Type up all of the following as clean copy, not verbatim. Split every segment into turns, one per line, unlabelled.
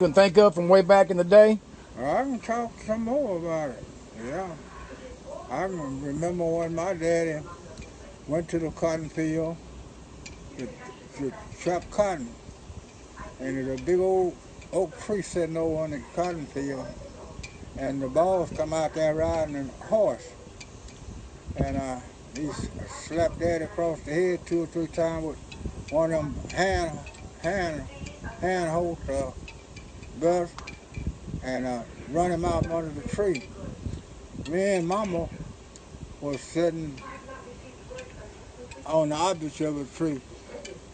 can think of from way back in the day?
I can talk some more about it. Yeah. I can remember when my daddy went to the cotton field to, to chop cotton. And there's a big old oak tree sitting over on the cotton field. And the boys come out there riding a horse. And he slapped Daddy across the head 2 or 3 times with one of them hand hold belts and run him out under the tree. Me and Mama was sitting on the opposite of the tree,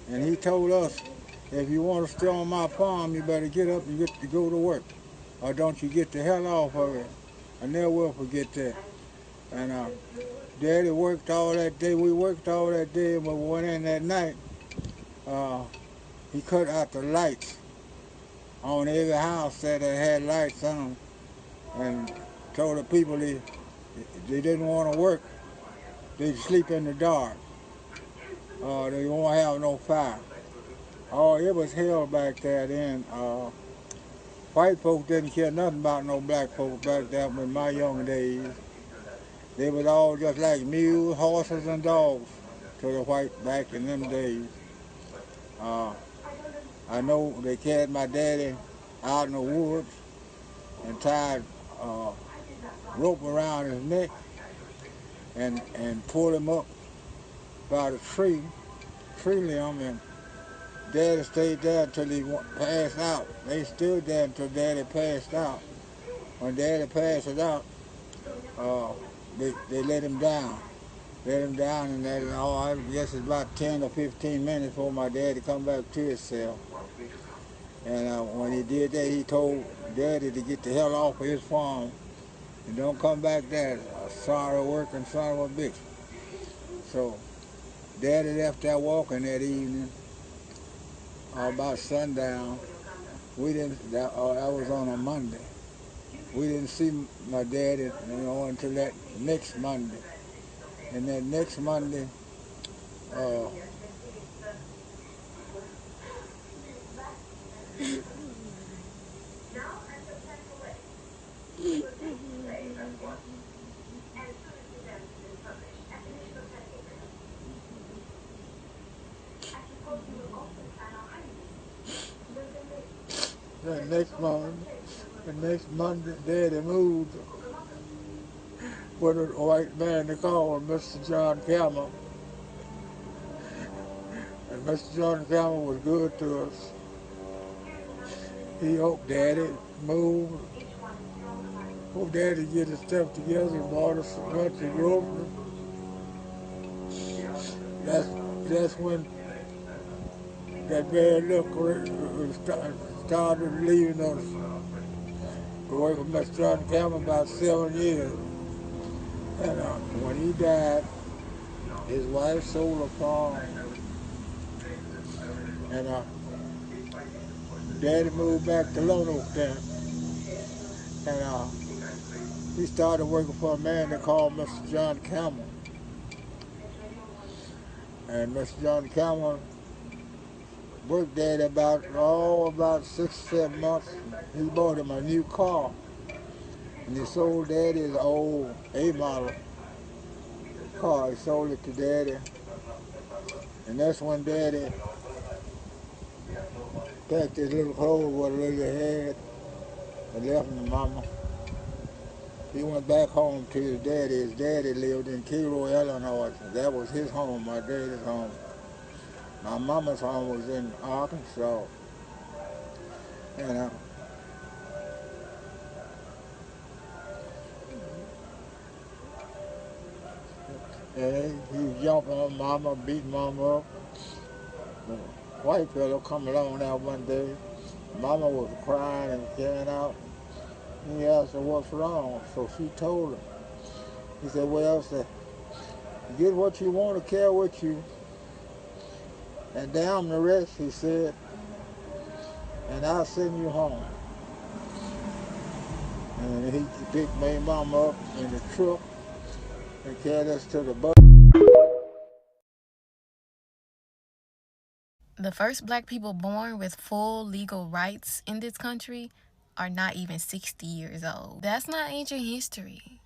and he told us, if you want to stay on my farm, you better get up and get to go to work, or don't you get the hell off of it. I never will forget that. And Daddy worked all that day. We worked all that day, and when we went in that night, he cut out the lights on every house that had lights on, and told the people they didn't want to work, they'd sleep in the dark. They won't have no fire. Oh, it was hell back there then. White folks didn't care nothing about no black folks back there in my young days. They was all just like mules, horses, and dogs to the white back in them days. I know they carried my daddy out in the woods and tied rope around his neck and pulled him up by the tree limb, and Daddy stayed there until he passed out. They stood there until Daddy passed out. When Daddy passed out, they let him down. And I guess it's about 10 or 15 minutes before my daddy come back to himself. And when he did that, he told Daddy to get the hell off of his farm and don't come back there. Sorry working son of a bitch. So Daddy left there walking that evening about sundown. We didn't. That was on a Monday. We didn't see my daddy, until that next Monday. And that next Monday, the next Monday, Daddy moved with a white man they called Mr. John Campbell. And Mr. John Campbell was good to us. He helped Daddy move. Hope Daddy get his stuff together and bought us a bunch of groceries. That's when that bad luck started leaving us. We worked with Mr. John Campbell about 7 years. And when he died, his wife sold a farm. And Daddy moved back to Lone Oak then. And he started working for a man they called Mr. John Campbell. And Mr. John Campbell worked Daddy about 6 or 7 months. He bought him a new car. And he sold Daddy his old A model car. He sold it to Daddy. And that's when Daddy packed his little clothes, what little he had, and left him to Mama. He went back home to his daddy. His daddy lived in Cairo, Illinois. That was his home, my daddy's home. My mama's home was in Arkansas. And he was jumping on Mama, beating Mama up. The white fellow come along there one day. Mama was crying and carrying out. He asked her what's wrong, so she told him. He said, well, get what you want to carry with you, and damn the rest, he said, and I'll send you home. And he picked my Mama up in the truck and carried us to the bus.
The first black people born with full legal rights in this country are not even 60 years old. That's not ancient history.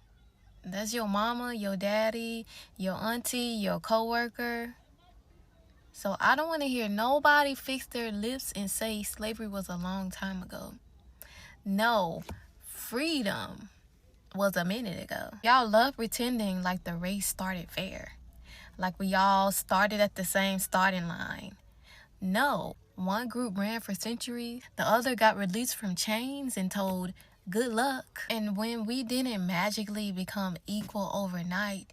That's your mama, your daddy, your auntie, your coworker. So I don't want to hear nobody fix their lips and say slavery was a long time ago. No, freedom was a minute ago. Y'all love pretending like the race started fair, like we all started at the same starting line. No, one group ran for centuries, the other got released from chains and told, good luck. And when we didn't magically become equal overnight,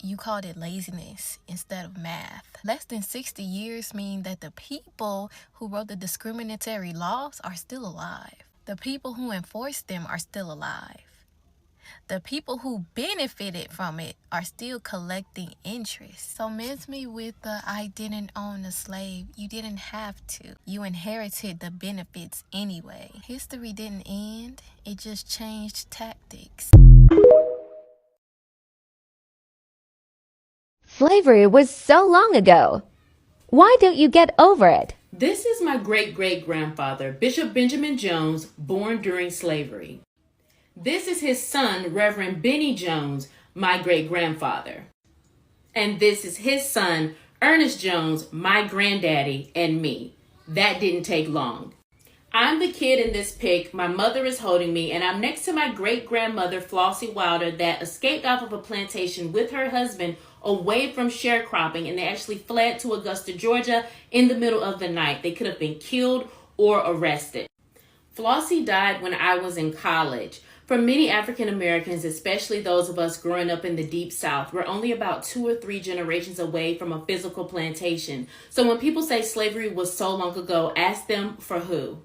you called it laziness instead of math. Less than 60 years mean that the people who wrote the discriminatory laws are still alive. The people who enforced them are still alive. The people who benefited from it are still collecting interest. So miss me with the I didn't own a slave. You didn't have to. You inherited the benefits anyway. History didn't end. It just changed tactics.
Slavery was so long ago. Why don't you get over it?
This is my great-great-grandfather, Bishop Benjamin Jones, born during slavery. This is his son, Reverend Benny Jones, my great-grandfather. And this is his son, Ernest Jones, my granddaddy, and me. That didn't take long. I'm the kid in this pic, my mother is holding me, and I'm next to my great-grandmother, Flossie Wilder, that escaped off of a plantation with her husband away from sharecropping, and they actually fled to Augusta, Georgia in the middle of the night. They could have been killed or arrested. Flossie died when I was in college. For many African Americans, especially those of us growing up in the Deep South, we're only about 2 or 3 generations away from a physical plantation. So when people say slavery was so long ago, ask them for who.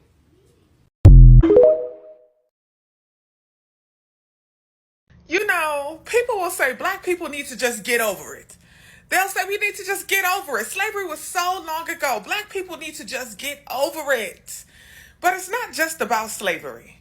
You know, people will say black people need to just get over it. They'll say we need to just get over it. Slavery was so long ago. Black people need to just get over it. But it's not just about slavery.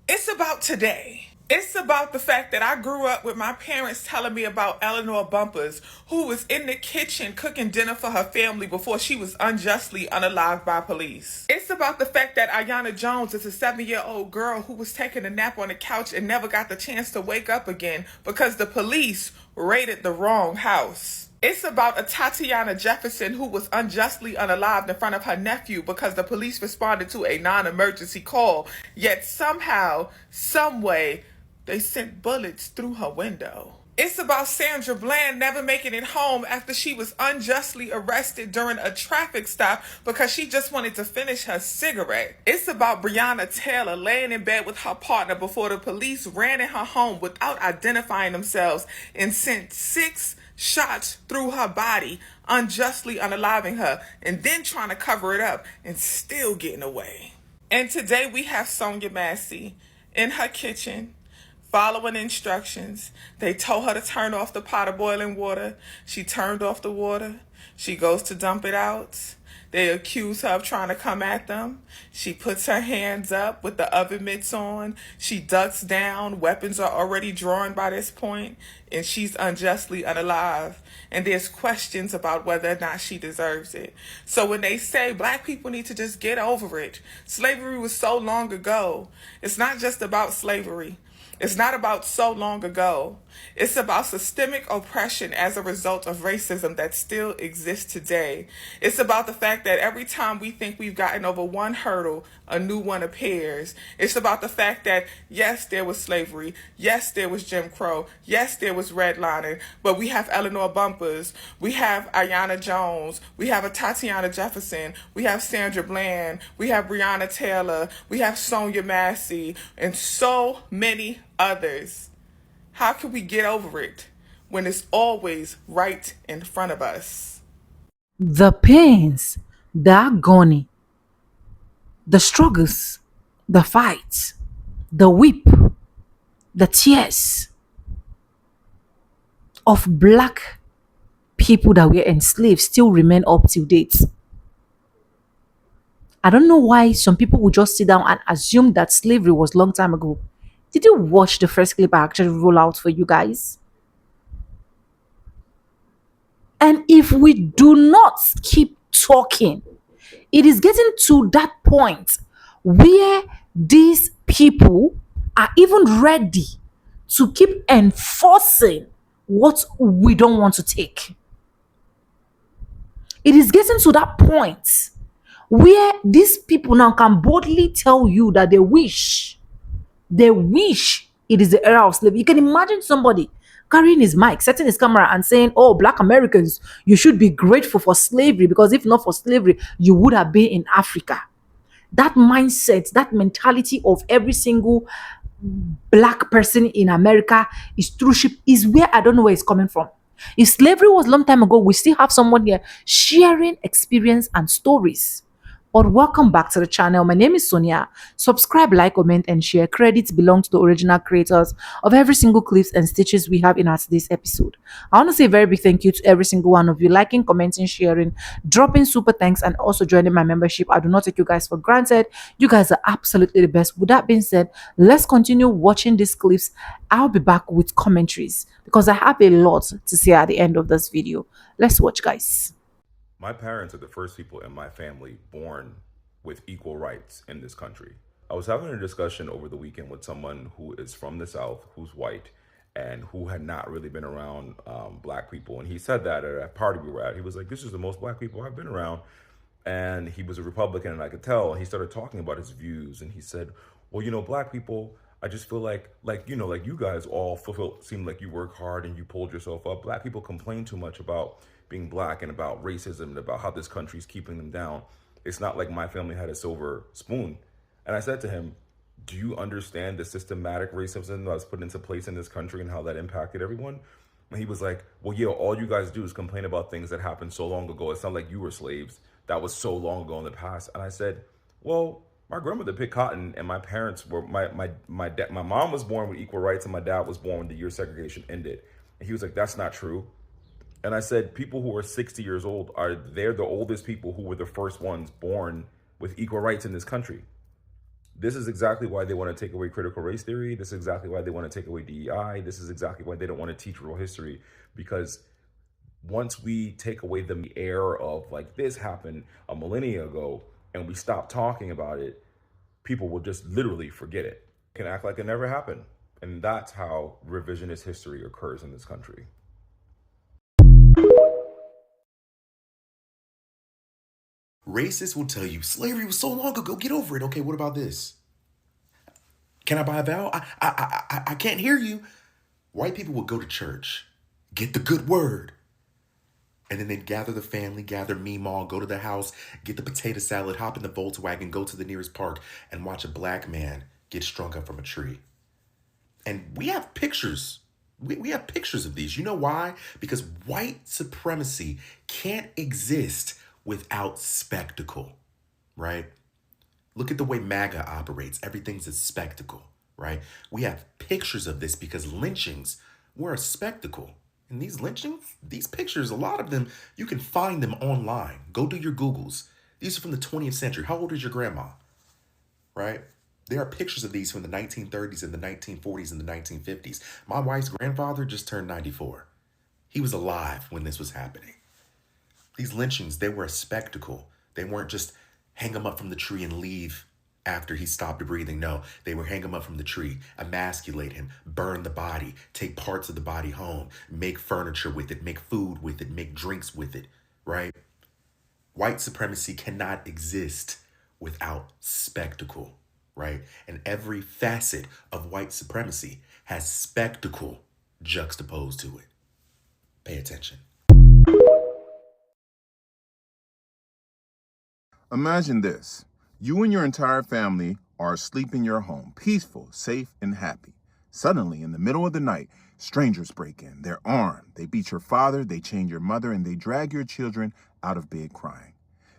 It's about today. It's about the fact that I grew up with my parents telling me about Eleanor Bumpers, who was in the kitchen cooking dinner for her family before she was unjustly unalived by police. It's about the fact that Ayanna Jones is a 7-year-old girl who was taking a nap on the couch and never got the chance to wake up again because the police raided the wrong house. It's about a Tatiana Jefferson who was unjustly unalived in front of her nephew because the police responded to a non-emergency call, yet somehow, someway, they sent bullets through her window. It's about Sandra Bland never making it home after she was unjustly arrested during a traffic stop because she just wanted to finish her cigarette. It's about Breonna Taylor laying in bed with her partner before the police ran in her home without identifying themselves and sent 6 shots through her body, unjustly unaliving her, and then trying to cover it up and still getting away. And today we have Sonia Massey in her kitchen, following instructions. They told her to turn off the pot of boiling water. She turned off the water. She goes to dump it out. They accuse her of trying to come at them. She puts her hands up with the oven mitts on. She ducks down. Weapons are already drawn by this point, and she's unjustly unalive. And there's questions about whether or not she deserves it. So when they say black people need to just get over it, slavery was so long ago. It's not just about slavery. It's not about so long ago. It's about systemic oppression as a result of racism that still exists today. It's about the fact that every time we think we've gotten over one hurdle, a new one appears. It's about the fact that, yes, there was slavery. Yes, there was Jim Crow. Yes, there was redlining. But we have Eleanor Bumpers. We have Ayanna Jones. We have a Tatiana Jefferson. We have Sandra Bland. We have Breonna Taylor. We have Sonia Massey. And so many others. How can we get over it when it's always right in front of us?
The pains, the agony, the struggles, the fights, the weep, the tears of black people that were enslaved still remain up till date. I don't know why some people would just sit down and assume that slavery was long time ago. Did you watch the first clip I actually roll out for you guys? And if we do not keep talking. It is getting to that point where these people are even ready to keep enforcing what we don't want to take. It is getting to that point where these people now can boldly tell you that they wish it is the era of slavery. You can imagine somebody carrying his mic, setting his camera, and saying, "Oh, Black Americans, you should be grateful for slavery because if not for slavery, you would have been in Africa." That mindset, that mentality of every single Black person in America is through ship is where I don't know where it's coming from. If slavery was a long time ago, we still have someone here sharing experience and stories. But welcome back to the channel. My name is Sonia. Subscribe, like, comment, and share. Credits belong to the original creators of every single clips and stitches we have in our today's episode. I want to say a very big thank you to every single one of you liking, commenting, sharing, dropping super thanks, and also joining my membership. I do not take you guys for granted. You guys are absolutely the best. With that being said, let's continue watching these clips. I'll be back with commentaries because I have a lot to say at the end of this video. Let's watch, guys.
My parents are the first people in my family born with equal rights in this country. I was having a discussion over the weekend with someone who is from the South, who's white, and who had not really been around Black people. And he said that at a party we were at. He was like, "This is the most Black people I've been around." And he was a Republican, and I could tell. And he started talking about his views. And he said, "Well, you know, Black people, I just feel like you guys all seem like you work hard and you pulled yourself up. Black people complain too much about being Black and about racism and about how this country's keeping them down. It's not like my family had a silver spoon." And I said to him, "Do you understand the systematic racism that was put into place in this country and how that impacted everyone?" And he was like, "Well, yeah, all you guys do is complain about things that happened so long ago. It's not like you were slaves. That was so long ago in the past." And I said, "Well, my grandmother picked cotton, and my parents were my mom was born with equal rights, and my dad was born when the year segregation ended." And he was like, "That's not true." And I said, people who are 60 years old they're the oldest people who were the first ones born with equal rights in this country. This is exactly why they want to take away critical race theory. This is exactly why they want to take away DEI. This is exactly why they don't want to teach real history, because once we take away the air of like this happened a millennia ago and we stop talking about it, people will just literally forget it. Can act like it never happened. And that's how revisionist history occurs in this country.
Racists will tell you slavery was so long ago. Get over it. Okay, what about this? Can I buy a vowel? I can't hear you. White people would go to church, get the good word, and then they'd gather the family, gather Meemaw, go to the house, get the potato salad, hop in the Volkswagen, go to the nearest park, and watch a Black man get strung up from a tree. And we have pictures. We have pictures of these. You know why? Because white supremacy can't exist without spectacle, right? Look at the way MAGA operates. Everything's a spectacle, right? We have pictures of this because lynchings were a spectacle. And these lynchings, these pictures, a lot of them, you can find them online. Go do your Googles. These are from the 20th century. How old is your grandma, right? There are pictures of these from the 1930s and the 1940s and the 1950s. My wife's grandfather just turned 94. He was alive when this was happening. These lynchings, they were a spectacle. They weren't just hang him up from the tree and leave after he stopped breathing. No, they would hang him up from the tree, emasculate him, burn the body, take parts of the body home, make furniture with it, make food with it, make drinks with it, right? White supremacy cannot exist without spectacle, right? And every facet of white supremacy has spectacle juxtaposed to it. Pay attention.
Imagine this. You and your entire family are asleep in your home, peaceful, safe, and happy. Suddenly, in the middle of the night, strangers break in. They're armed. They beat your father, they chain your mother, and they drag your children out of bed crying.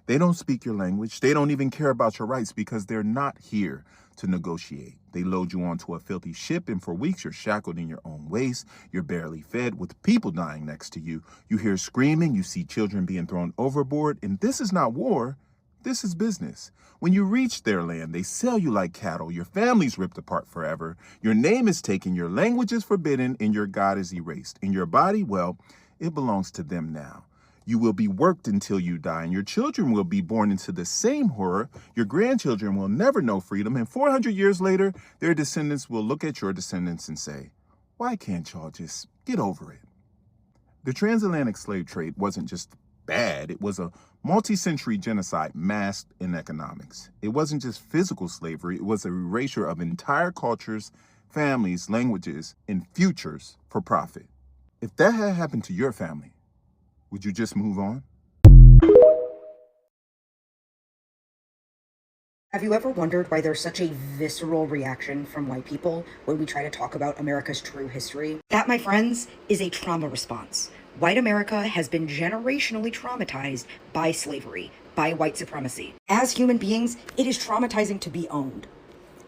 They don't speak your language. They don't even care about your rights because they're not here to negotiate. They load you onto a filthy ship, and for weeks you're shackled in your own waste. You're barely fed with people dying next to you. You hear screaming. You see children being thrown overboard. And this is not war. This is business. When you reach their land, they sell you like cattle. Your family's ripped apart forever. Your name is taken, your language is forbidden, and your God is erased. And your body, well, it belongs to them now. You will be worked until you die, and your children will be born into the same horror. Your grandchildren will never know freedom, and 400 years later, their descendants will look at your descendants and say, why can't y'all just get over it? The transatlantic slave trade wasn't just bad. It was a multi-century genocide masked in economics. It wasn't just physical slavery. It was a erasure of entire cultures, families, languages, and futures for profit. If that had happened to your family, would you just move on?
Have you ever wondered why there's such a visceral reaction from white people when we try to talk about America's true history? That, my friends, is a trauma response. White America has been generationally traumatized by slavery, by white supremacy. As human beings, it is traumatizing to be owned.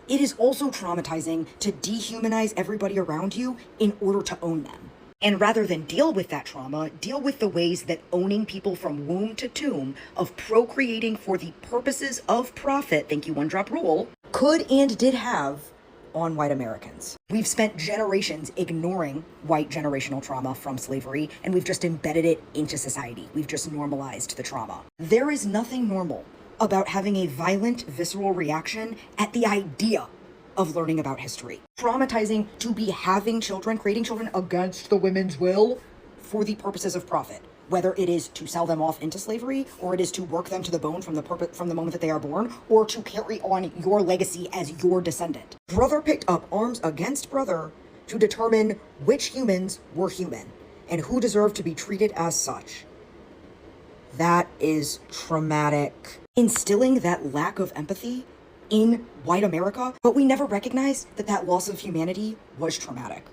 It is also traumatizing to dehumanize everybody around you in order to own them. And rather than deal with that trauma, deal with the ways that owning people from womb to tomb, of procreating for the purposes of profit, thank you, one drop rule, could and did have on white Americans. We've spent generations ignoring white generational trauma from slavery, and we've just embedded it into society. We've just normalized the trauma. There is nothing normal about having a violent, visceral reaction at the idea of learning about history. Traumatizing to be having children, creating children against the women's will for the purposes of profit. Whether it is to sell them off into slavery, or it is to work them to the bone from the moment that they are born, or to carry on your legacy as your descendant. Brother picked up arms against brother to determine which humans were human and who deserved to be treated as such. That is traumatic. Instilling that lack of empathy in white America, but we never recognized that that loss of humanity was traumatic.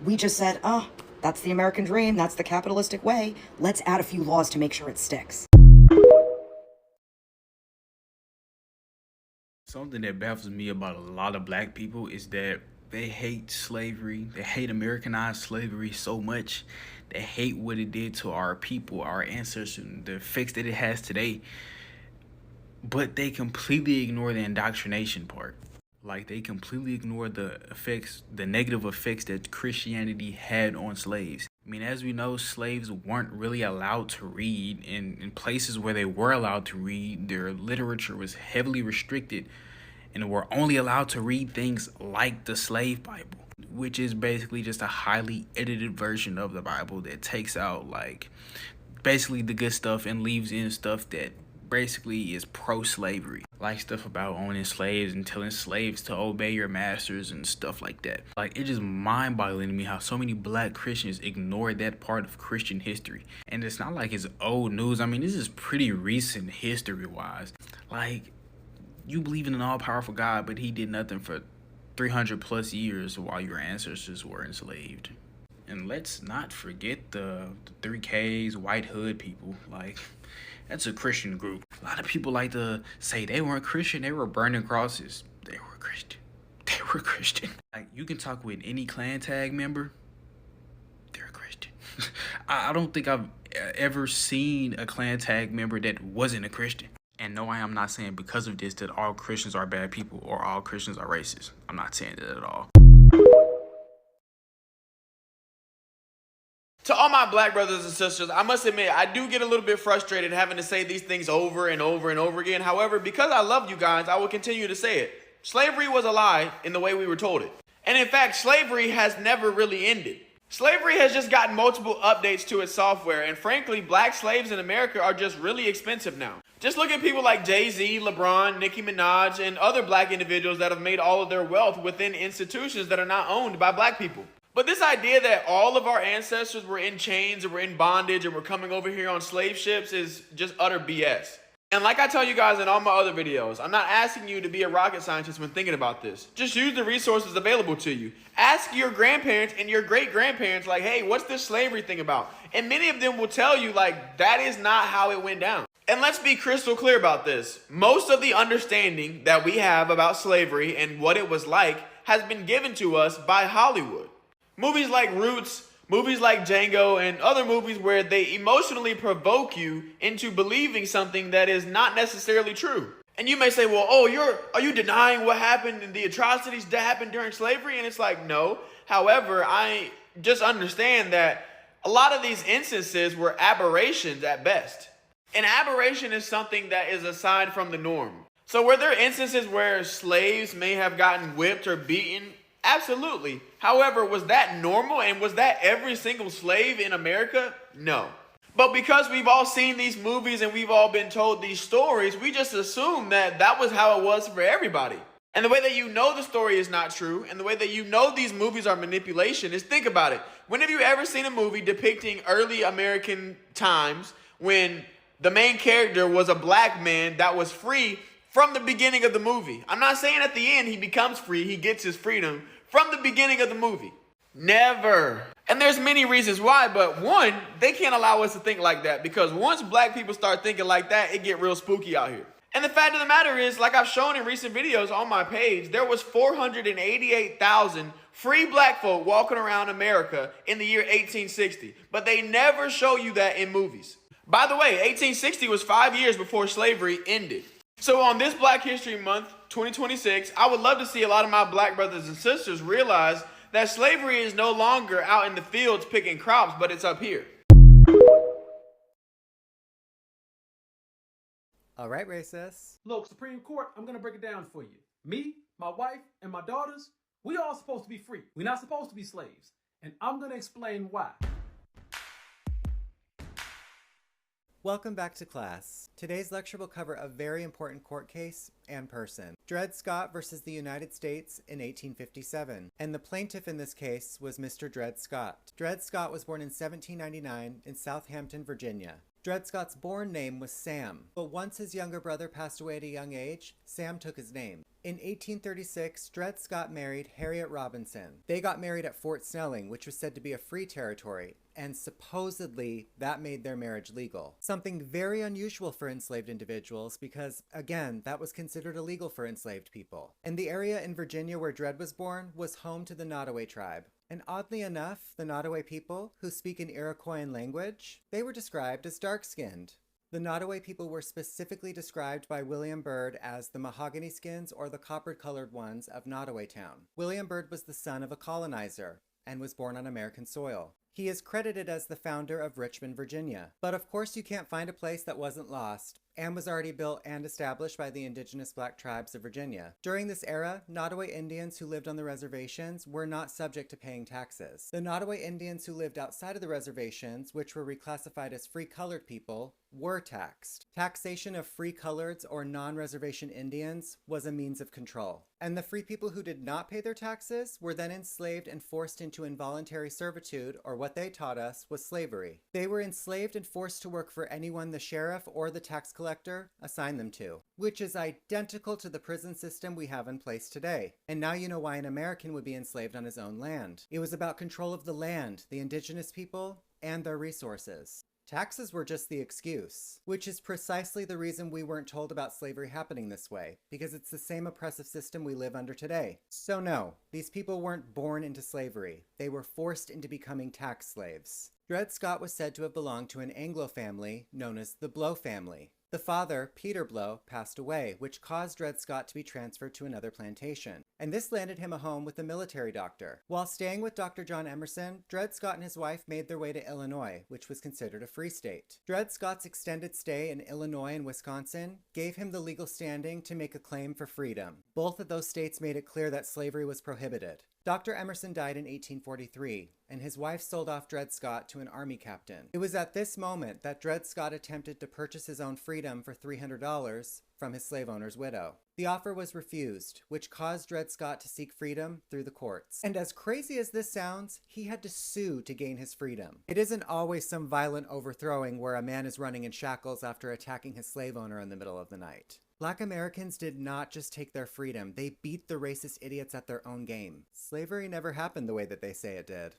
We just said, that's the American dream, that's the capitalistic way, let's add a few laws to make sure it sticks.
Something that baffles me about a lot of black people is that they hate slavery, they hate Americanized slavery so much, they hate what it did to our people, our ancestors, and the effects that it has today. But they completely ignore the indoctrination part. Like, they completely ignore the effects, the negative effects that Christianity had on slaves. I mean, as we know, slaves weren't really allowed to read. In places where they were allowed to read, their literature was heavily restricted and were only allowed to read things like the Slave Bible, which is basically just a highly edited version of the Bible that takes out, like, basically the good stuff and leaves in stuff that basically is pro-slavery, like stuff about owning slaves and telling slaves to obey your masters and stuff like that. Like, it's just mind-boggling to me how so many black Christians ignore that part of Christian history. And it's not like it's old news. I mean, this is pretty recent history-wise. Like, you believe in an all-powerful God, but he did nothing for 300 plus years while your ancestors were enslaved. And let's not forget the 3Ks, white hood people. Like, that's a Christian group. A lot of people like to say they weren't Christian, they were burning crosses. They were Christian. They were Christian. Like, you can talk with any clan tag member, they're a Christian. I don't think I've ever seen a clan tag member that wasn't a Christian. And no, I am not saying because of this that all Christians are bad people or all Christians are racist. I'm not saying that at all.
To all my black brothers and sisters, I must admit, I do get a little bit frustrated having to say these things over and over and over again. However, because I love you guys, I will continue to say it. Slavery was a lie in the way we were told it. And in fact, slavery has never really ended. Slavery has just gotten multiple updates to its software, and frankly, black slaves in America are just really expensive now. Just look at people like Jay-Z, LeBron, Nicki Minaj, and other black individuals that have made all of their wealth within institutions that are not owned by black people. But this idea that all of our ancestors were in chains or were in bondage or were coming over here on slave ships is just utter BS. And like I tell you guys in all my other videos, I'm not asking you to be a rocket scientist when thinking about this. Just use the resources available to you. Ask your grandparents and your great-grandparents, like, hey, what's this slavery thing about? And many of them will tell you, like, that is not how it went down. And let's be crystal clear about this. Most of the understanding that we have about slavery and what it was like has been given to us by Hollywood. Movies like Roots, movies like Django, and other movies where they emotionally provoke you into believing something that is not necessarily true. And you may say, well, are you denying what happened and the atrocities that happened during slavery? And it's like, no. However, I just understand that A lot of these instances were aberrations at best. An aberration is something that is aside from the norm. So were there instances where slaves may have gotten whipped or beaten? Absolutely. However, was that normal, and was that every single slave in America? No. But because we've all seen these movies and we've all been told these stories, we just assume that that was how it was for everybody. And the way that you know the story is not true, and the way that you know these movies are manipulation, is think about it. When have you ever seen a movie depicting early American times when the main character was a black man that was free from the beginning of the movie? I'm not saying at the end he becomes free, he gets his freedom. From the beginning of the movie. Never. And there's many reasons why, but one, they can't allow us to think like that, because once black people start thinking like that, it get real spooky out here. And the fact of the matter is, like I've shown in recent videos on my page, there was 488,000 free black folk walking around America in the year 1860. But they never show you that in movies. By the way, 1860 was 5 years before slavery ended. So on this Black History Month, 2026, I would love to see a lot of my black brothers and sisters realize that slavery is no longer out in the fields picking crops, but it's up here.
All right, racists.
Look, Supreme Court, I'm going to break it down for you. Me, my wife, and my daughters, we all supposed to be free. We're not supposed to be slaves. And I'm going to explain why.
Welcome back to class. Today's lecture will cover a very important court case and person. Dred Scott versus the United States in 1857. And the plaintiff in this case was Mr. Dred Scott. Dred Scott was born in 1799 in Southampton, Virginia. Dred Scott's born name was Sam, but once his younger brother passed away at a young age, Sam took his name. In 1836, Dred Scott married Harriet Robinson. They got married at Fort Snelling, which was said to be a free territory, and supposedly that made their marriage legal. Something very unusual for enslaved individuals because, again, that was considered illegal for enslaved people. And the area in Virginia where Dred was born was home to the Nottoway tribe. And oddly enough, the Nottoway people, who speak an Iroquoian language, they were described as dark-skinned. The Nottoway people were specifically described by William Byrd as the mahogany skins or the copper-colored ones of Nottoway Town. William Byrd was the son of a colonizer and was born on American soil. He is credited as the founder of Richmond, Virginia. But of course you can't find a place that wasn't lost, and was already built and established by the indigenous black tribes of Virginia. During this era, Nottoway Indians who lived on the reservations were not subject to paying taxes. The Nottoway Indians who lived outside of the reservations, which were reclassified as free colored people, were taxed. Taxation of free coloreds or non-reservation Indians was a means of control. And the free people who did not pay their taxes were then enslaved and forced into involuntary servitude, or what they taught us was slavery. They were enslaved and forced to work for anyone the sheriff or the tax collector assigned them to, which is identical to the prison system we have in place today. And now you know why an American would be enslaved on his own land. It was about control of the land, the indigenous people, and their resources. Taxes were just the excuse, which is precisely the reason we weren't told about slavery happening this way, because it's the same oppressive system we live under today. So no, these people weren't born into slavery. They were forced into becoming tax slaves. Dred Scott was said to have belonged to an Anglo family known as the Blow family. The father, Peter Blow, passed away, which caused Dred Scott to be transferred to another plantation. And this landed him a home with a military doctor. While staying with Dr. John Emerson, Dred Scott and his wife made their way to Illinois, which was considered a free state. Dred Scott's extended stay in Illinois and Wisconsin gave him the legal standing to make a claim for freedom. Both of those states made it clear that slavery was prohibited. Dr. Emerson died in 1843, and his wife sold off Dred Scott to an army captain. It was at this moment that Dred Scott attempted to purchase his own freedom for $300 from his slave owner's widow. The offer was refused, which caused Dred Scott to seek freedom through the courts. And as crazy as this sounds, he had to sue to gain his freedom. It isn't always some violent overthrowing where a man is running in shackles after attacking his slave owner in the middle of the night. Black Americans did not just take their freedom, they beat the racist idiots at their own game. Slavery never happened the way that they say it did.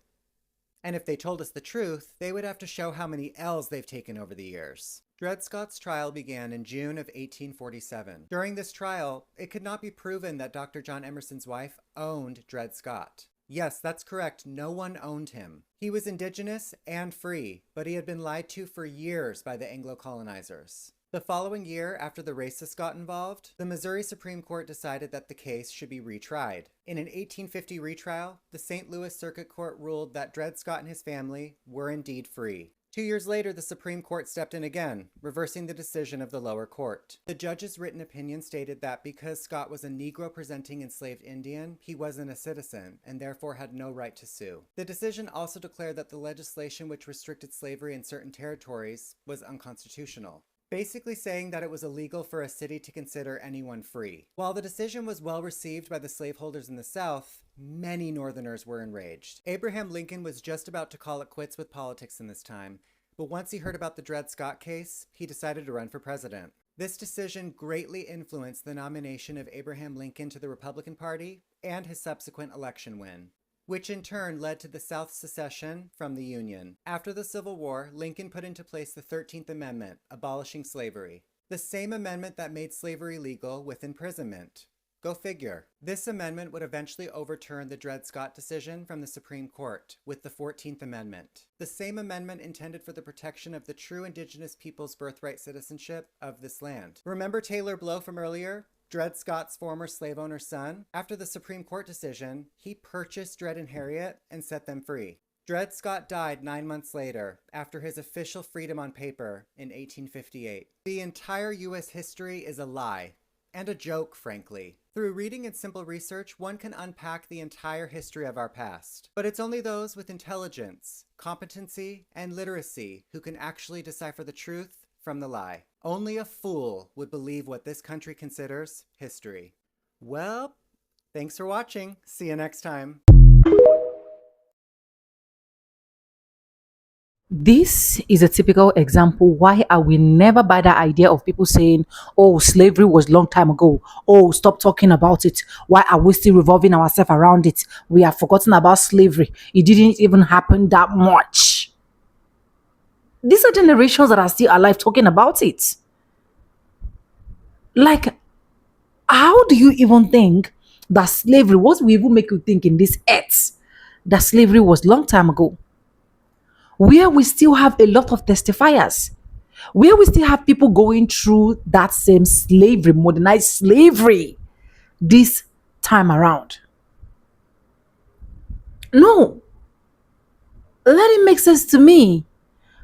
And if they told us the truth, they would have to show how many L's they've taken over the years. Dred Scott's trial began in June of 1847. During this trial, it could not be proven that Dr. John Emerson's wife owned Dred Scott. Yes, that's correct, no one owned him. He was indigenous and free, but he had been lied to for years by the Anglo colonizers. The following year, after the racists got involved, the Missouri Supreme Court decided that the case should be retried. In an 1850 retrial, the St. Louis Circuit Court ruled that Dred Scott and his family were indeed free. 2 years later, the Supreme Court stepped in again, reversing the decision of the lower court. The judge's written opinion stated that because Scott was a Negro presenting enslaved Indian, he wasn't a citizen, and therefore had no right to sue. The decision also declared that the legislation which restricted slavery in certain territories was unconstitutional, basically saying that it was illegal for a city to consider anyone free. While the decision was well received by the slaveholders in the South, many Northerners were enraged. Abraham Lincoln was just about to call it quits with politics in this time, but once he heard about the Dred Scott case, he decided to run for president. This decision greatly influenced the nomination of Abraham Lincoln to the Republican Party and his subsequent election win, which in turn led to the South's secession from the Union. After the Civil War, Lincoln put into place the 13th Amendment, abolishing slavery. The same amendment that made slavery legal with imprisonment. Go figure. This amendment would eventually overturn the Dred Scott decision from the Supreme Court with the 14th Amendment. The same amendment intended for the protection of the true indigenous people's birthright citizenship of this land. Remember Taylor Blow from earlier? Dred Scott's former slave owner's son? After the Supreme Court decision, he purchased Dred and Harriet and set them free. Dred Scott died 9 months later, after his official freedom on paper in 1858. The entire U.S. history is a lie, and a joke, frankly. Through reading and simple research, one can unpack the entire history of our past. But it's only those with intelligence, competency, and literacy who can actually decipher the truth from the lie. Only a fool would believe what this country considers history. Well, thanks for watching. See you next time.
This is a typical example why I will never buy the idea of people saying, oh, slavery was long time ago. Oh, stop talking about it. Why are we still revolving ourselves around it? We have forgotten about slavery. It didn't even happen that much. These are generations that are still alive talking about it. Like, how do you even think that slavery, what will even make you think in this earth that slavery was long time ago? Where we still have a lot of testifiers, where we still have people going through that same slavery, modernized slavery, this time around. No, let it make sense to me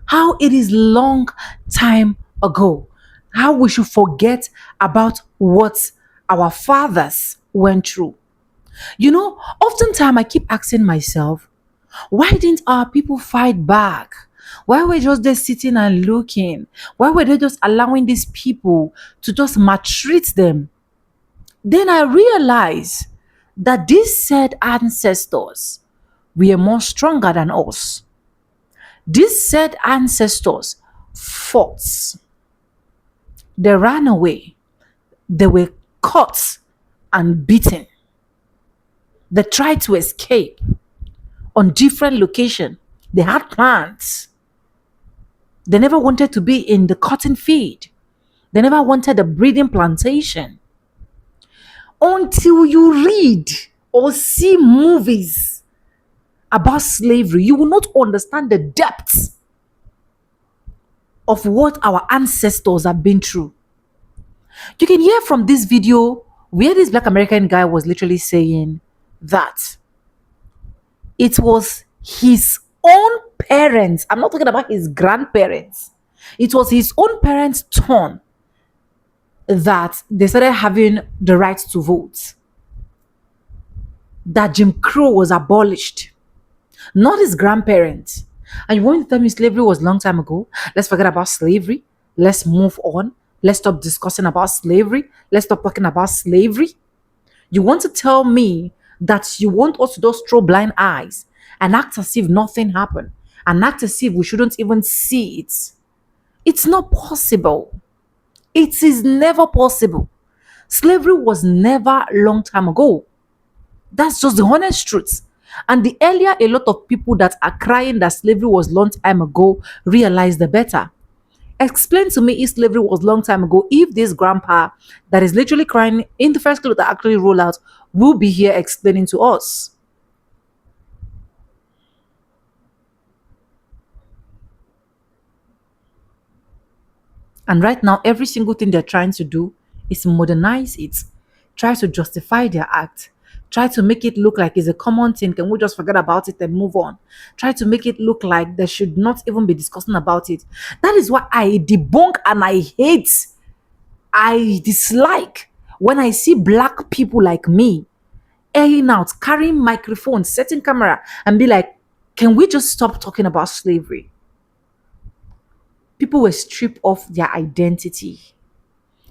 how it is long time ago, how we should forget about what our fathers went through. You know, oftentimes I keep asking myself, why didn't our people fight back? Why were just they sitting and looking? Why were they just allowing these people to just maltreat them? Then I realized that these said ancestors were more stronger than us. These said ancestors fought. They ran away. They were caught and beaten. They tried to escape on different locations. They had plans. They never wanted to be in the cotton field. They never wanted a breeding plantation. Until you read or see movies about slavery, you will not understand the depths of what our ancestors have been through. You can hear from this video where this Black American guy was literally saying that it was his own parents. I'm not talking about his grandparents. It was his own parents' turn that they started having the right to vote. That Jim Crow was abolished. Not his grandparents. And you want to tell me slavery was a long time ago? Let's forget about slavery. Let's move on. Let's stop discussing about slavery. Let's stop talking about slavery. You want to tell me that you want us to just throw blind eyes and act as if nothing happened and act as if we shouldn't even see it? It's not possible. It is never possible. Slavery was never a long time ago. That's just the honest truth. And the earlier a lot of people that are crying that slavery was long time ago realize, the better. Explain to me if slavery was long time ago, if this grandpa that is literally crying in the first clip that actually roll out will be here explaining to us. And right now, every single thing they're trying to do is modernize it, try to justify their act, try to make it look like it's a common thing. Can we just forget about it and move on? Try to make it look like they should not even be discussing about it. That is what I debunk and I hate. I dislike when I see black people like me airing out, carrying microphones, setting camera, and be like, can we just stop talking about slavery? People were stripped of their identity.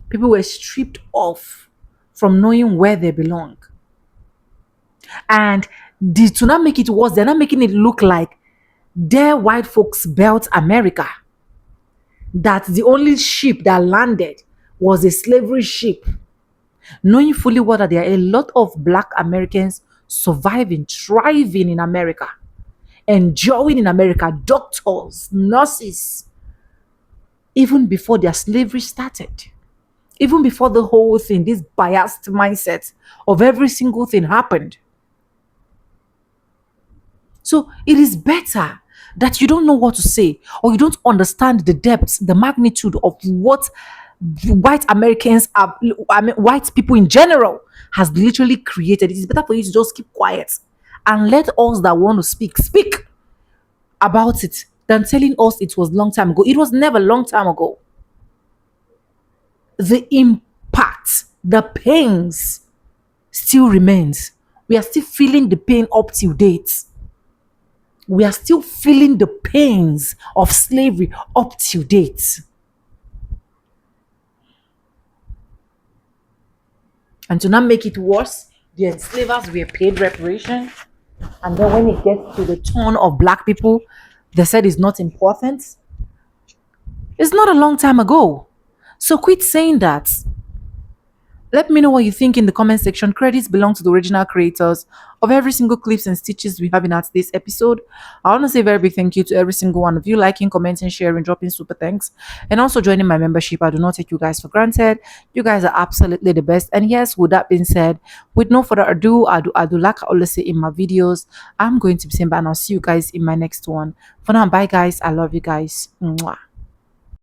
People were stripped off from knowing where they belong. And to not make it worse, they're not making it look like their white folks built America. That the only ship that landed was a slavery ship. Knowing fully well that there are a lot of black Americans surviving, thriving in America, enjoying in America, doctors, nurses, even before their slavery started. Even before the whole thing, this biased mindset of every single thing happened. So it is better that you don't know what to say or you don't understand the depth, the magnitude of what white Americans are, white people in general has literally created. It is better for you to just keep quiet and let us that want to speak about it than telling us it was long time ago. It was never long time ago. The impact, the pains still remains. We are still feeling the pain up till date. We are still feeling the pains of slavery up till date. And to not make it worse, the enslavers were paid reparation. And then when it gets to the turn of black people, they said it's not important. It's not a long time ago. So quit saying that. Let me know what you think in the comment section. Credits belong to the original creators of every single clips and stitches we have in this episode. I want to say a very big thank you to every single one of you liking, commenting, sharing, dropping super thanks, and also joining my membership. I do not take you guys for granted. You guys are absolutely the best. And yes, with that being said, with no further ado, I do like I always say in my videos, I'm going to be saying bye and I'll see you guys in my next one. For now, bye guys. I love you guys. Mwah.